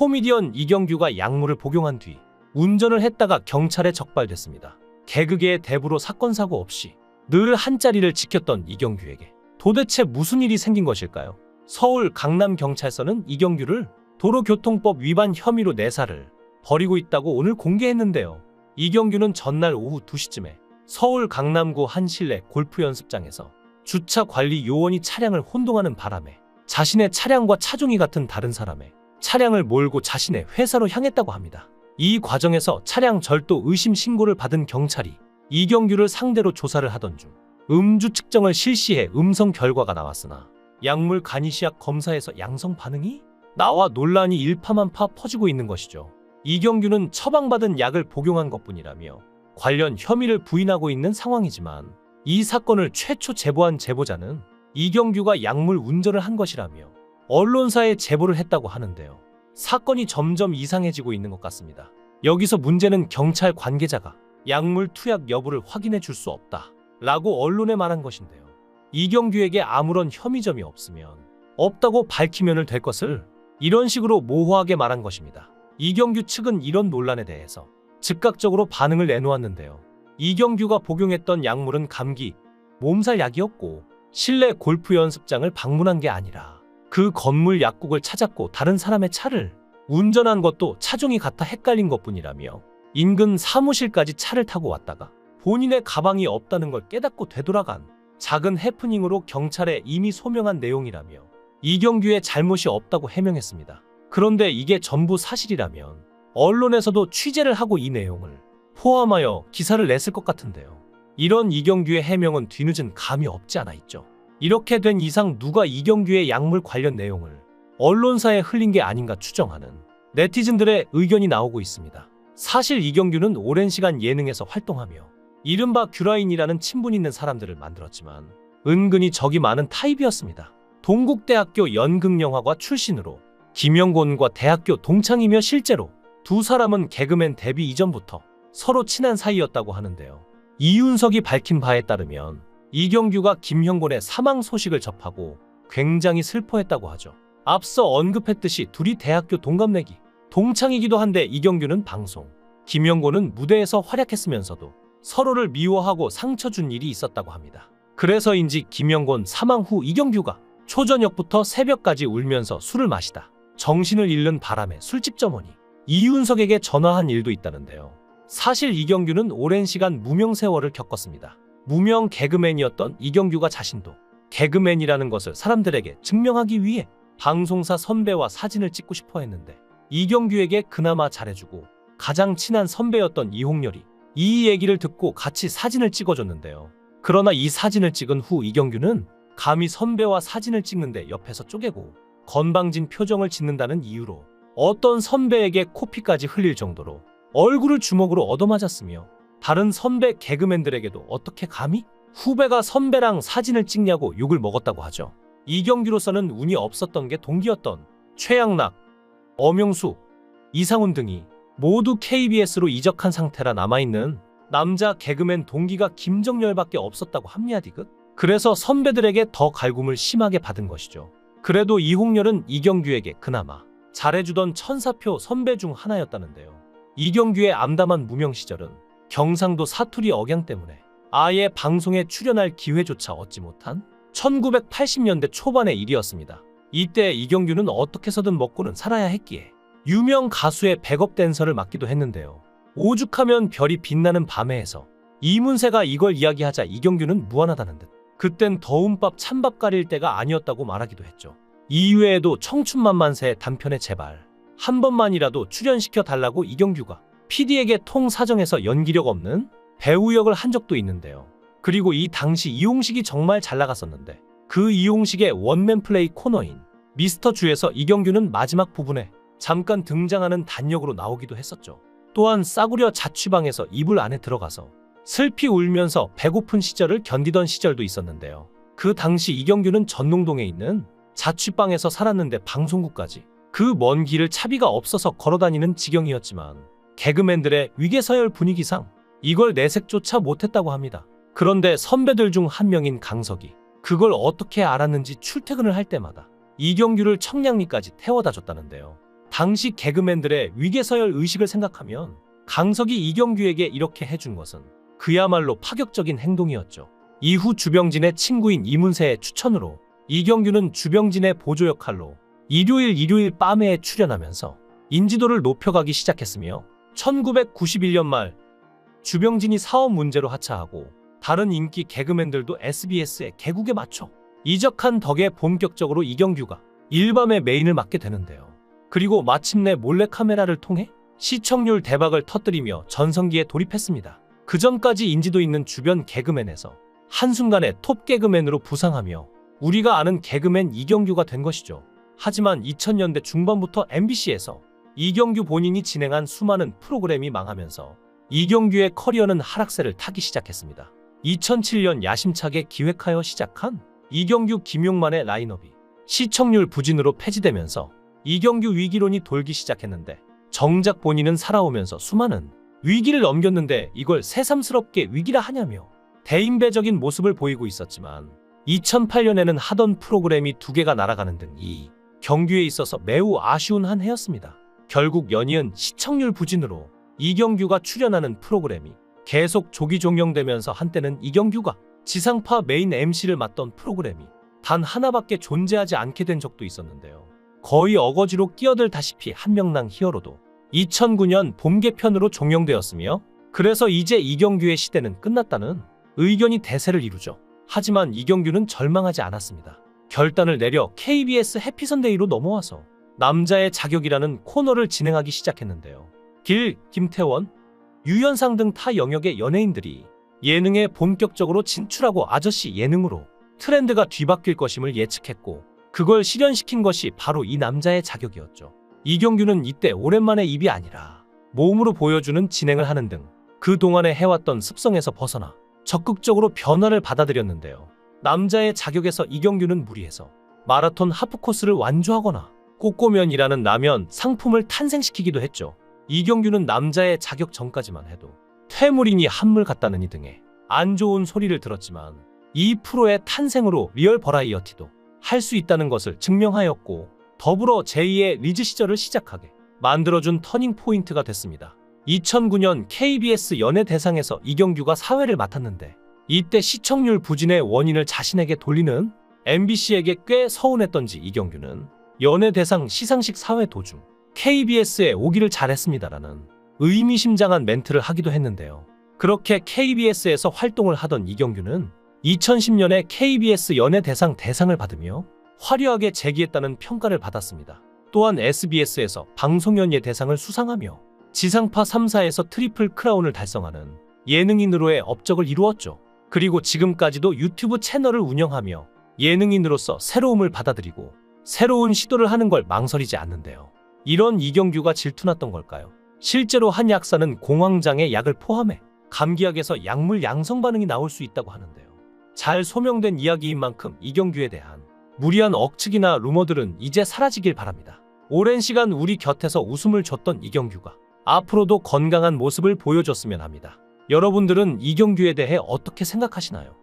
코미디언 이경규가 약물을 복용한 뒤 운전을 했다가 경찰에 적발됐습니다. 개그계의 대부로 사건 사고 없이 늘 한자리를 지켰던 이경규에게 도대체 무슨 일이 생긴 것일까요? 서울 강남경찰서는 이경규를 도로교통법 위반 혐의로 내사를 벌이고 있다고 오늘 공개했는데요. 이경규는 전날 오후 2시쯤에 서울 강남구 한 실내 골프 연습장에서 주차 관리 요원이 차량을 혼동하는 바람에 자신의 차량과 차종이 같은 다른 사람의 차량을 몰고 자신의 회사로 향했다고 합니다. 이 과정에서 차량 절도 의심 신고를 받은 경찰이 이경규를 상대로 조사를 하던 중 음주 측정을 실시해 음성 결과가 나왔으나 약물 간이시약 검사에서 양성 반응이 나와 논란이 일파만파 퍼지고 있는 것이죠. 이경규는 처방받은 약을 복용한 것뿐이라며 관련 혐의를 부인하고 있는 상황이지만 이 사건을 최초 제보한 제보자는 이경규가 약물 운전을 한 것이라며 언론사에 제보를 했다고 하는데요. 사건이 점점 이상해지고 있는 것 같습니다. 여기서 문제는 경찰 관계자가 약물 투약 여부를 확인해 줄 수 없다 라고 언론에 말한 것인데요. 이경규에게 아무런 혐의점이 없으면 없다고 밝히면 될 것을 이런 식으로 모호하게 말한 것입니다. 이경규 측은 이런 논란에 대해서 즉각적으로 반응을 내놓았는데요. 이경규가 복용했던 약물은 감기, 몸살 약이었고 실내 골프 연습장을 방문한 게 아니라 그 건물 약국을 찾았고 다른 사람의 차를 운전한 것도 차종이 같아 헷갈린 것뿐이라며 인근 사무실까지 차를 타고 왔다가 본인의 가방이 없다는 걸 깨닫고 되돌아간 작은 해프닝으로 경찰에 이미 소명한 내용이라며 이경규의 잘못이 없다고 해명했습니다. 그런데 이게 전부 사실이라면 언론에서도 취재를 하고 이 내용을 포함하여 기사를 냈을 것 같은데요. 이런 이경규의 해명은 뒤늦은 감이 없지 않아 있죠. 이렇게 된 이상 누가 이경규의 약물 관련 내용을 언론사에 흘린 게 아닌가 추정하는 네티즌들의 의견이 나오고 있습니다. 사실 이경규는 오랜 시간 예능에서 활동하며 이른바 규라인이라는 친분 있는 사람들을 만들었지만 은근히 적이 많은 타입이었습니다. 동국대학교 연극영화과 출신으로 김영곤과 대학교 동창이며 실제로 두 사람은 개그맨 데뷔 이전부터 서로 친한 사이였다고 하는데요. 이윤석이 밝힌 바에 따르면 이경규가 김형곤의 사망 소식을 접하고 굉장히 슬퍼했다고 하죠. 앞서 언급했듯이 둘이 대학교 동갑내기, 동창이기도 한데 이경규는 방송, 김형곤은 무대에서 활약했으면서도 서로를 미워하고 상처 준 일이 있었다고 합니다. 그래서인지 김형곤 사망 후 이경규가 초저녁부터 새벽까지 울면서 술을 마시다 정신을 잃는 바람에 술집 점원이 이윤석에게 전화한 일도 있다는데요. 사실 이경규는 오랜 시간 무명 세월을 겪었습니다. 무명 개그맨이었던 이경규가 자신도 개그맨이라는 것을 사람들에게 증명하기 위해 방송사 선배와 사진을 찍고 싶어 했는데 이경규에게 그나마 잘해주고 가장 친한 선배였던 이홍렬이 이 얘기를 듣고 같이 사진을 찍어줬는데요. 그러나 이 사진을 찍은 후 이경규는 감히 선배와 사진을 찍는데 옆에서 쪼개고 건방진 표정을 짓는다는 이유로 어떤 선배에게 코피까지 흘릴 정도로 얼굴을 주먹으로 얻어맞았으며 다른 선배 개그맨들에게도 어떻게 감히 후배가 선배랑 사진을 찍냐고 욕을 먹었다고 하죠. 이경규로서는 운이 없었던 게 동기였던 최양락, 엄영수, 이상훈 등이 모두 KBS로 이적한 상태라 남아있는 남자 개그맨 동기가 김정열밖에 없었다고 합리하디귿. 그래서 선배들에게 더 갈굼을 심하게 받은 것이죠. 그래도 이홍렬은 이경규에게 그나마 잘해주던 천사표 선배 중 하나였다는데요. 이경규의 암담한 무명 시절은 경상도 사투리 억양 때문에 아예 방송에 출연할 기회조차 얻지 못한 1980년대 초반의 일이었습니다. 이때 이경규는 어떻게 해서든 먹고는 살아야 했기에 유명 가수의 백업 댄서를 맡기도 했는데요. 오죽하면 별이 빛나는 밤에에서 이문세가 이걸 이야기하자 이경규는 무안하다는 듯 그땐 더운 밥 찬밥 가릴 때가 아니었다고 말하기도 했죠. 이외에도 청춘만만세의 단편에 제발 한 번만이라도 출연시켜 달라고 이경규가 PD에게 통사정해서 연기력 없는 배우 역을 한 적도 있는데요. 그리고 이 당시 이용식이 정말 잘 나갔었는데 그 이용식의 원맨 플레이 코너인 미스터 주에서 이경규는 마지막 부분에 잠깐 등장하는 단역으로 나오기도 했었죠. 또한 싸구려 자취방에서 이불 안에 들어가서 슬피 울면서 배고픈 시절을 견디던 시절도 있었는데요. 그 당시 이경규는 전농동에 있는 자취방에서 살았는데 방송국까지 그 먼 길을 차비가 없어서 걸어다니는 지경이었지만 개그맨들의 위계서열 분위기상 이걸 내색조차 못했다고 합니다. 그런데 선배들 중 한 명인 강석이 그걸 어떻게 알았는지 출퇴근을 할 때마다 이경규를 청량리까지 태워다 줬다는데요. 당시 개그맨들의 위계서열 의식을 생각하면 강석이 이경규에게 이렇게 해준 것은 그야말로 파격적인 행동이었죠. 이후 주병진의 친구인 이문세의 추천으로 이경규는 주병진의 보조 역할로 일요일 밤에 출연하면서 인지도를 높여가기 시작했으며 1991년 말 주병진이 사업 문제로 하차하고 다른 인기 개그맨들도 SBS의 개국에 맞춰 이적한 덕에 본격적으로 이경규가 일밤의 메인을 맡게 되는데요. 그리고 마침내 몰래카메라를 통해 시청률 대박을 터뜨리며 전성기에 돌입했습니다. 그 전까지 인지도 있는 주변 개그맨에서 한순간에 톱 개그맨으로 부상하며 우리가 아는 개그맨 이경규가 된 것이죠. 하지만 2000년대 중반부터 MBC에서 이경규 본인이 진행한 수많은 프로그램이 망하면서 이경규의 커리어는 하락세를 타기 시작했습니다. 2007년 야심차게 기획하여 시작한 이경규 김용만의 라인업이 시청률 부진으로 폐지되면서 이경규 위기론이 돌기 시작했는데 정작 본인은 살아오면서 수많은 위기를 넘겼는데 이걸 새삼스럽게 위기라 하냐며 대인배적인 모습을 보이고 있었지만 2008년에는 하던 프로그램이 2개가 날아가는 등 이 경규에 있어서 매우 아쉬운 한 해였습니다. 결국 연이은 시청률 부진으로 이경규가 출연하는 프로그램이 계속 조기 종영되면서 한때는 이경규가 지상파 메인 MC를 맡던 프로그램이 단 하나밖에 존재하지 않게 된 적도 있었는데요. 거의 어거지로 끼어들다시피 한명랑 히어로도 2009년 봄 개편으로 종영되었으며 그래서 이제 이경규의 시대는 끝났다는 의견이 대세를 이루죠. 하지만 이경규는 절망하지 않았습니다. 결단을 내려 KBS 해피선데이로 넘어와서 남자의 자격이라는 코너를 진행하기 시작했는데요. 김태원, 유연상 등 타 영역의 연예인들이 예능에 본격적으로 진출하고 아저씨 예능으로 트렌드가 뒤바뀔 것임을 예측했고 그걸 실현시킨 것이 바로 이 남자의 자격이었죠. 이경규는 이때 오랜만에 입이 아니라 몸으로 보여주는 진행을 하는 등 그동안에 해왔던 습성에서 벗어나 적극적으로 변화를 받아들였는데요. 남자의 자격에서 이경규는 무리해서 마라톤 하프코스를 완주하거나 꼬꼬면이라는 라면 상품을 탄생시키기도 했죠. 이경규는 남자의 자격 전까지만 해도 퇴물이니 한물 같다느니 등의 안 좋은 소리를 들었지만 이 프로의 탄생으로 리얼 버라이어티도 할 수 있다는 것을 증명하였고 더불어 제2의 리즈 시절을 시작하게 만들어준 터닝 포인트가 됐습니다. 2009년 KBS 연예대상에서 이경규가 사회를 맡았는데 이때 시청률 부진의 원인을 자신에게 돌리는 MBC에게 꽤 서운했던지 이경규는 연예대상 시상식 사회 도중 KBS에 오기를 잘했습니다라는 의미심장한 멘트를 하기도 했는데요. 그렇게 KBS에서 활동을 하던 이경규는 2010년에 KBS 연예대상 대상을 받으며 화려하게 재기했다는 평가를 받았습니다. 또한 SBS에서 방송연예 대상을 수상하며 지상파 3사에서 트리플 크라운을 달성하는 예능인으로의 업적을 이루었죠. 그리고 지금까지도 유튜브 채널을 운영하며 예능인으로서 새로움을 받아들이고 새로운 시도를 하는 걸 망설이지 않는데요. 이런 이경규가 질투났던 걸까요? 실제로 한 약사는 공황장애 약을 포함해 감기약에서 약물 양성 반응이 나올 수 있다고 하는데요. 잘 소명된 이야기인 만큼 이경규에 대한 무리한 억측이나 루머들은 이제 사라지길 바랍니다. 오랜 시간 우리 곁에서 웃음을 줬던 이경규가 앞으로도 건강한 모습을 보여줬으면 합니다. 여러분들은 이경규에 대해 어떻게 생각하시나요?